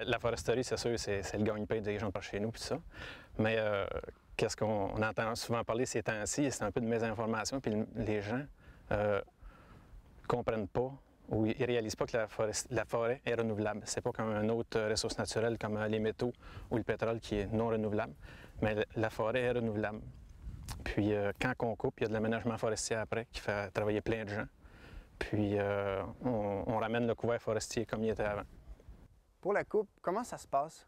la foresterie, c'est sûr, c'est le gagne-pain des gens par chez nous, puis ça. Mais qu'est-ce qu'on entend souvent parler ces temps-ci, c'est un peu de mésinformation, puis les gens ne comprennent pas ou ils ne réalisent pas que la forêt est renouvelable. C'est pas comme une autre ressource naturelle comme les métaux ou le pétrole qui est non renouvelable, mais la forêt est renouvelable. Puis quand on coupe, il y a de l'aménagement forestier après qui fait travailler plein de gens. Puis on ramène le couvert forestier comme il était avant. Pour la coupe, comment ça se passe?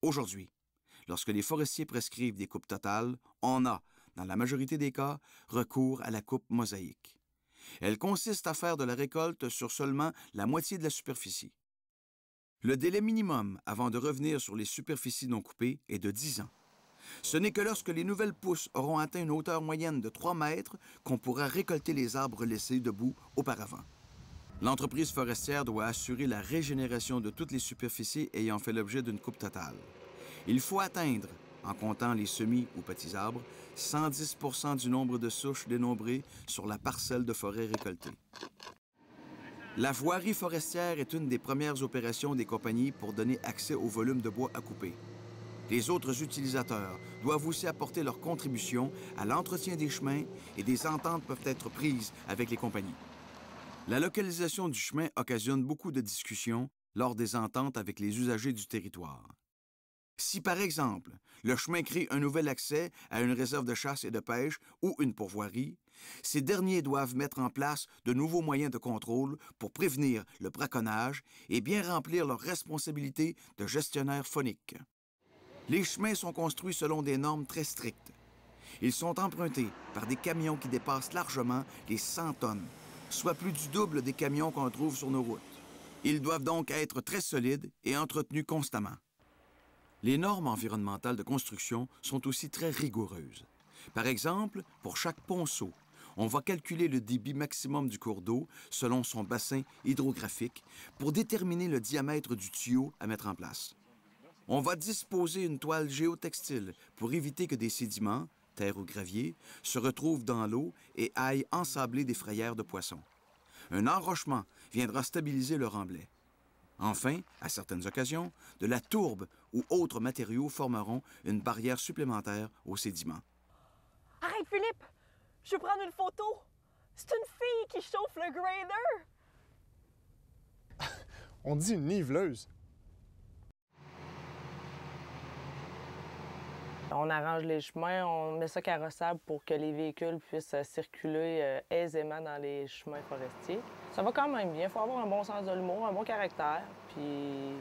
Aujourd'hui, lorsque les forestiers prescrivent des coupes totales, on a, dans la majorité des cas, recours à la coupe mosaïque. Elle consiste à faire de la récolte sur seulement la moitié de la superficie. Le délai minimum avant de revenir sur les superficies non coupées est de 10 ans. Ce n'est que lorsque les nouvelles pousses auront atteint une hauteur moyenne de 3 mètres qu'on pourra récolter les arbres laissés debout auparavant. L'entreprise forestière doit assurer la régénération de toutes les superficies ayant fait l'objet d'une coupe totale. Il faut atteindre, en comptant les semis ou petits arbres, 110 % du nombre de souches dénombrées sur la parcelle de forêt récoltée. La voirie forestière est une des premières opérations des compagnies pour donner accès au volume de bois à couper. Les autres utilisateurs doivent aussi apporter leur contribution à l'entretien des chemins et des ententes peuvent être prises avec les compagnies. La localisation du chemin occasionne beaucoup de discussions lors des ententes avec les usagers du territoire. Si, par exemple, le chemin crée un nouvel accès à une réserve de chasse et de pêche ou une pourvoirie, ces derniers doivent mettre en place de nouveaux moyens de contrôle pour prévenir le braconnage et bien remplir leurs responsabilités de gestionnaire faunique. Les chemins sont construits selon des normes très strictes. Ils sont empruntés par des camions qui dépassent largement les 100 tonnes, soit plus du double des camions qu'on trouve sur nos routes. Ils doivent donc être très solides et entretenus constamment. Les normes environnementales de construction sont aussi très rigoureuses. Par exemple, pour chaque ponceau, on va calculer le débit maximum du cours d'eau selon son bassin hydrographique pour déterminer le diamètre du tuyau à mettre en place. On va disposer une toile géotextile pour éviter que des sédiments, terre ou gravier, se retrouvent dans l'eau et aillent ensabler des frayères de poissons. Un enrochement viendra stabiliser le remblai. Enfin, à certaines occasions, de la tourbe ou autres matériaux formeront une barrière supplémentaire aux sédiments. Arrête, Philippe! Je veux prendre une photo! C'est une fille qui chauffe le grader! On dit une niveleuse. On arrange les chemins, on met ça carrossable pour que les véhicules puissent circuler aisément dans les chemins forestiers. Ça va quand même bien, il faut avoir un bon sens de l'humour, un bon caractère, puis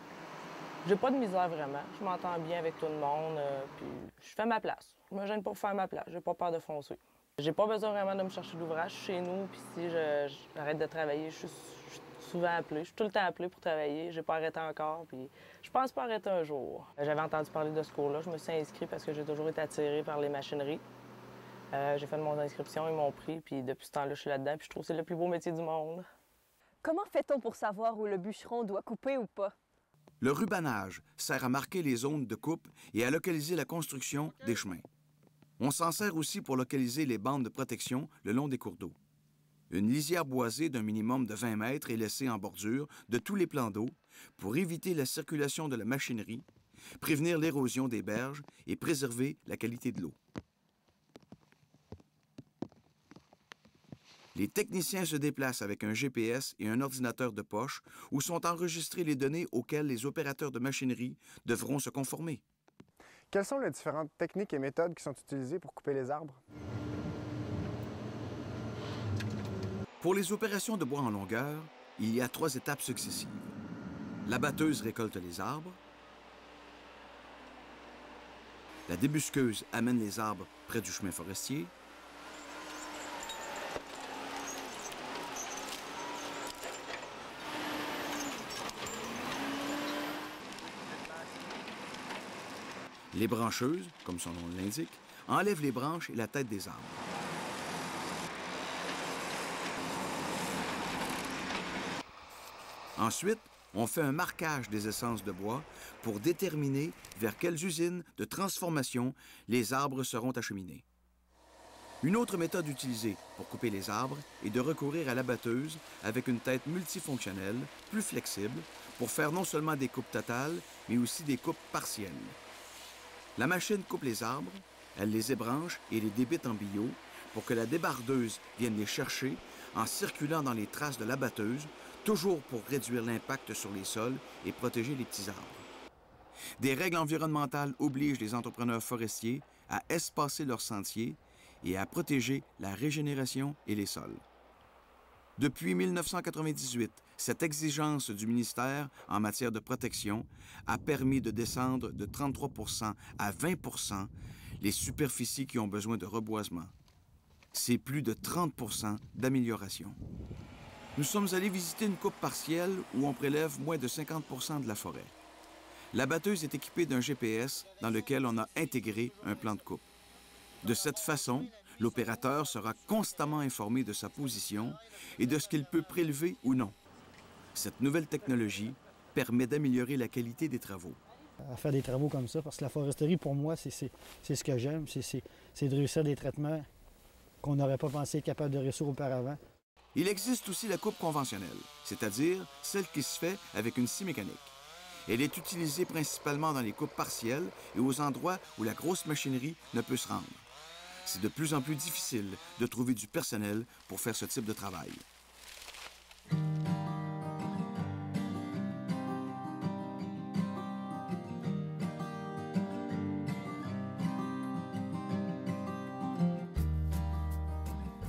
j'ai pas de misère vraiment. Je m'entends bien avec tout le monde, puis je fais ma place. Je me gêne pas pour faire ma place, j'ai pas peur de foncer. J'ai pas besoin vraiment de me chercher d'ouvrage, je suis chez nous, puis si j'arrête de travailler, je suis souvent appelée. Je suis tout le temps appelée pour travailler. J'ai pas arrêté encore, puis je pense pas arrêter un jour. J'avais entendu parler de ce cours-là. Je me suis inscrite parce que j'ai toujours été attirée par les machineries. J'ai fait mon inscription, ils m'ont pris, puis depuis ce temps-là, je suis là-dedans, puis je trouve que c'est le plus beau métier du monde. Comment fait-on pour savoir où le bûcheron doit couper ou pas? Le rubanage sert à marquer les zones de coupe et à localiser la construction des chemins. On s'en sert aussi pour localiser les bandes de protection le long des cours d'eau. Une lisière boisée d'un minimum de 20 mètres est laissée en bordure de tous les plans d'eau pour éviter la circulation de la machinerie, prévenir l'érosion des berges et préserver la qualité de l'eau. Les techniciens se déplacent avec un GPS et un ordinateur de poche où sont enregistrées les données auxquelles les opérateurs de machinerie devront se conformer. Quelles sont les différentes techniques et méthodes qui sont utilisées pour couper les arbres? Pour les opérations de bois en longueur, il y a 3 étapes successives. La batteuse récolte les arbres. La débusqueuse amène les arbres près du chemin forestier. Les brancheuses, comme son nom l'indique, enlèvent les branches et la tête des arbres. Ensuite, on fait un marquage des essences de bois pour déterminer vers quelles usines de transformation les arbres seront acheminés. Une autre méthode utilisée pour couper les arbres est de recourir à la batteuse avec une tête multifonctionnelle, plus flexible, pour faire non seulement des coupes totales, mais aussi des coupes partielles. La machine coupe les arbres, elle les ébranche et les débite en billots pour que la débardeuse vienne les chercher en circulant dans les traces de la batteuse, toujours pour réduire l'impact sur les sols et protéger les petits arbres. Des règles environnementales obligent les entrepreneurs forestiers à espacer leurs sentiers et à protéger la régénération et les sols. Depuis 1998, cette exigence du ministère en matière de protection a permis de descendre de 33 % à 20 % les superficies qui ont besoin de reboisement. C'est plus de 30 % d'amélioration. Nous sommes allés visiter une coupe partielle où on prélève moins de 50 % de la forêt. La batteuse est équipée d'un GPS dans lequel on a intégré un plan de coupe. De cette façon, l'opérateur sera constamment informé de sa position et de ce qu'il peut prélever ou non. Cette nouvelle technologie permet d'améliorer la qualité des travaux. À faire des travaux comme ça, parce que la foresterie, pour moi, c'est ce que j'aime, c'est de réussir des traitements qu'on n'aurait pas pensé être capable de réussir auparavant. Il existe aussi la coupe conventionnelle, c'est-à-dire celle qui se fait avec une scie mécanique. Elle est utilisée principalement dans les coupes partielles et aux endroits où la grosse machinerie ne peut se rendre. C'est de plus en plus difficile de trouver du personnel pour faire ce type de travail.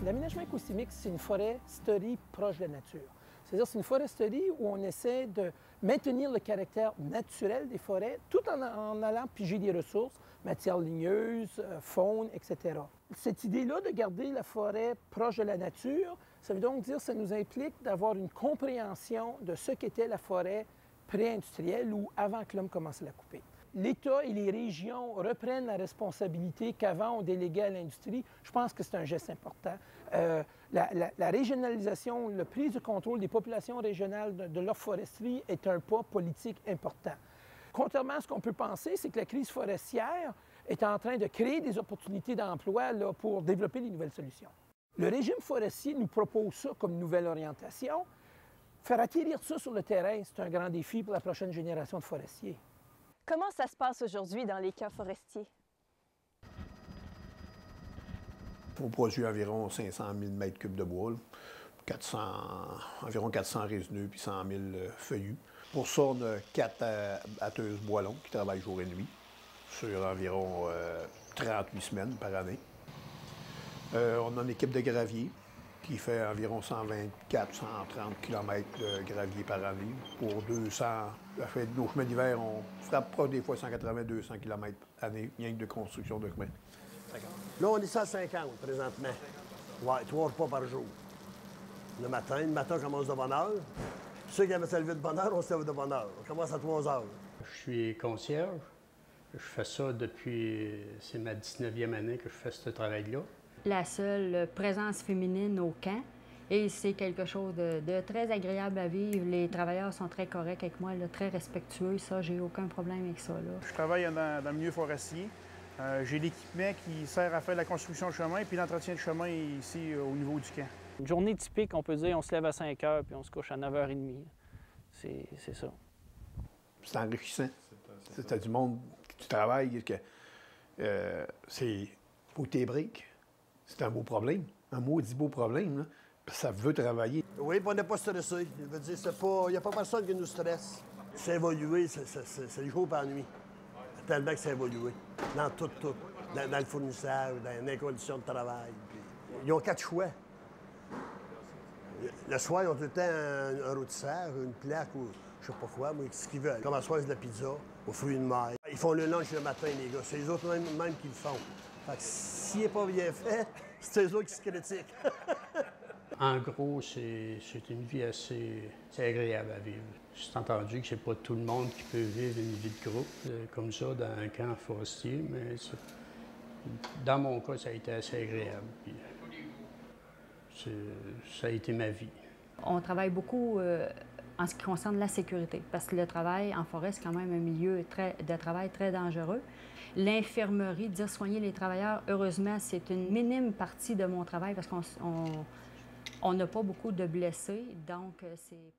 L'aménagement écosystémique, c'est une foresterie proche de la nature. C'est-à-dire c'est une foresterie où on essaie de maintenir le caractère naturel des forêts tout en allant piger des ressources, matières ligneuses, faune, etc. Cette idée-là de garder la forêt proche de la nature, ça veut donc dire que ça nous implique d'avoir une compréhension de ce qu'était la forêt pré-industrielle ou avant que l'homme commence à la couper. L'État et les régions reprennent la responsabilité qu'avant on déléguait à l'industrie. Je pense que c'est un geste important. La régionalisation, la prise de contrôle des populations régionales de leur foresterie est un pas politique important. Contrairement à ce qu'on peut penser, c'est que la crise forestière est en train de créer des opportunités d'emploi pour développer des nouvelles solutions. Le régime forestier nous propose ça comme nouvelle orientation. Faire atterrir ça sur le terrain, c'est un grand défi pour la prochaine génération de forestiers. Comment ça se passe aujourd'hui dans les camps forestiers? On produit environ 500 000 mètres cubes de bois, environ 400 résineux puis 100 000 feuillus. Pour ça, on a 4 batteuses bois longs qui travaillent jour et nuit sur environ 38 semaines par année. On a une équipe de gravier qui fait environ 124-130 km de gravier par année. Pour 200, nos chemins d'hiver, on frappe pas des fois 180-200 km par année, rien que de construction de chemins. Là, on est 150 présentement. Ouais, 3 repas par jour. Le matin on commence de bonne heure. Ceux qui avaient se lever de bonne heure, on se lève de bonne heure. On commence à 3 heures. Je suis concierge. Je fais ça depuis... C'est ma 19e année que je fais ce travail-là. La seule présence féminine au camp, et c'est quelque chose de très agréable à vivre. Les travailleurs sont très corrects avec moi, là, très respectueux. Ça, j'ai aucun problème avec ça, là. Je travaille dans le milieu forestier. J'ai l'équipement qui sert à faire la construction de chemin puis l'entretien de chemin ici au niveau du camp. Une journée typique, on peut dire, on se lève à 5 heures puis on se couche à 9h30. C'est ça. C'est enrichissant. C'est du monde que tu travailles, que faut que tu briques. C'est un beau problème, un maudit beau problème, là. Ça veut travailler. Oui, puis on n'est pas stressé. Je veux dire, il n'y a pas personne qui nous stresse. C'est évolué, c'est le jour par nuit. Tellement que c'est évolué. Dans tout. Dans le fournissage, dans les conditions de travail. Puis, ils ont 4 choix. Le soir, ils ont tout le temps un rôtisseur, une plaque ou je sais pas quoi, mais ce qu'ils veulent. Comme à soir, c'est de la pizza, aux fruits de mer. Ils font le lunch le matin, les gars. C'est les autres même qui le font. Fait que s'il n'est pas bien fait, c'est eux autres qui se critiquent. En gros, c'est une vie assez agréable à vivre. J'ai entendu que c'est pas tout le monde qui peut vivre une vie de groupe comme ça dans un camp forestier, mais dans mon cas, ça a été assez agréable. Puis, ça a été ma vie. On travaille beaucoup en ce qui concerne la sécurité, parce que le travail en forêt, c'est quand même un milieu de travail très dangereux. L'infirmerie, dire soigner les travailleurs, heureusement, c'est une minime partie de mon travail parce qu'on n'a pas beaucoup de blessés, donc c'est...